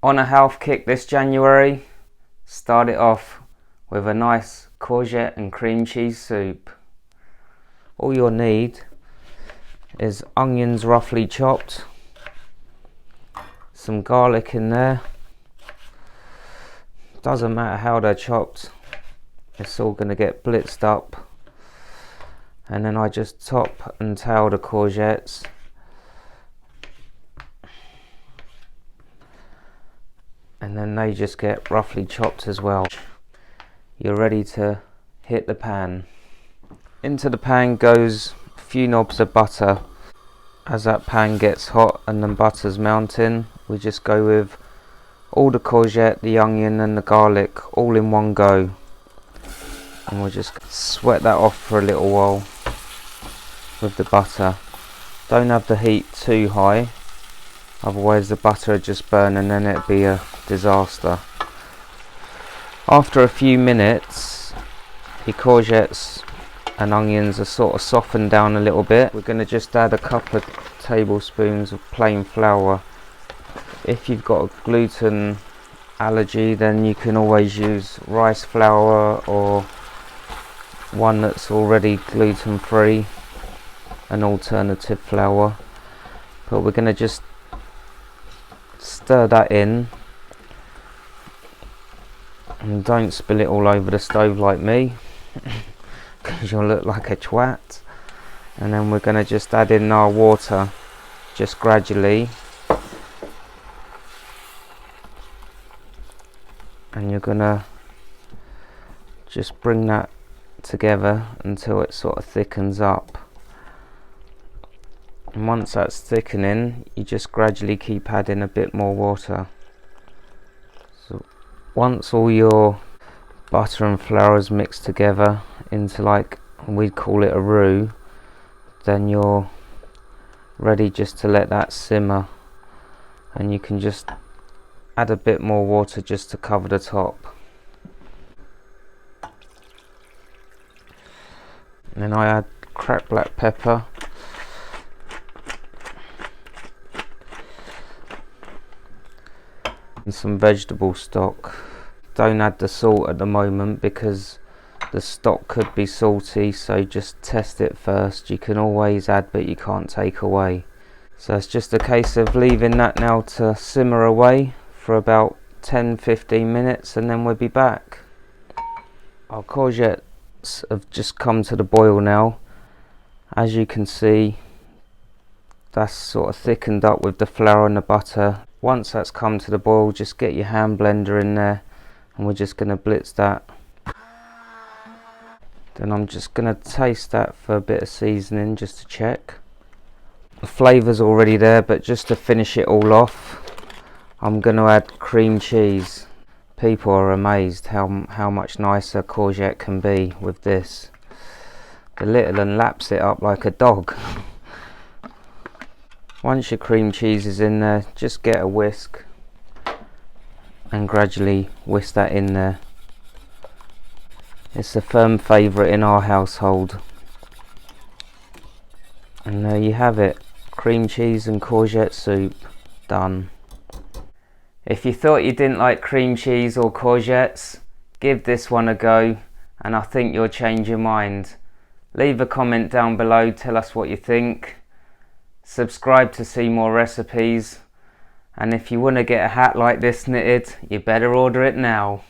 On a health kick this January, start it off with a nice courgette and cream cheese soup. All you'll need is onions roughly chopped, some garlic in there. Doesn't matter how they're chopped, it's all going to get blitzed up. And then I just top and tail the courgettes. And then they just get roughly chopped as well. You're ready to hit the pan. Into the pan goes a few knobs of butter. As that pan gets hot and the butter's mounting, we just go with all the courgette, the onion and the garlic all in one go. And we'll just sweat that off for a little while with the butter. Don't have the heat too high, otherwise the butter would just burn and then it'd be a disaster. After a few minutes, the courgettes and onions are sort of softened down a little bit. We're going to just add a couple of tablespoons of plain flour. If you've got a gluten allergy, then you can always use rice flour or one that's already gluten free, an alternative flour. But we're going to just stir that in, and don't spill it all over the stove like me because you'll look like a twat. And then we're going to just add in our water just gradually, and you're going to just bring that together until it sort of thickens up. And once that's thickening, you just gradually keep adding a bit more water. So once all your butter and flour is mixed together into, like, we'd call it a roux, then you're ready just to let that simmer, and you can just add a bit more water just to cover the top. And then I add cracked black pepper, and some vegetable stock. Don't add the salt at the moment because the stock could be salty, so just test it first. You can always add, but you can't take away. So it's just a case of leaving that now to simmer away for about 10-15 minutes, and then we'll be back. Our courgettes have just come to the boil now. As you can see, that's sort of thickened up with the flour and the butter. Once that's come to the boil, just get your hand blender in there, and we're just going to blitz that. Then I'm just going to taste that for a bit of seasoning just to check. The flavour's already there, but just to finish it all off, I'm going to add cream cheese. People are amazed how much nicer courgette can be with this. The little one laps it up like a dog. Once your cream cheese is in there, just get a whisk and gradually whisk that in there. It's a firm favourite in our household. And there you have it, cream cheese and courgette soup, done. If you thought you didn't like cream cheese or courgettes, give this one a go, and I think you'll change your mind. Leave a comment down below, tell us what you think. Subscribe to see more recipes, and if you want to get a hat like this knitted, you better order it now.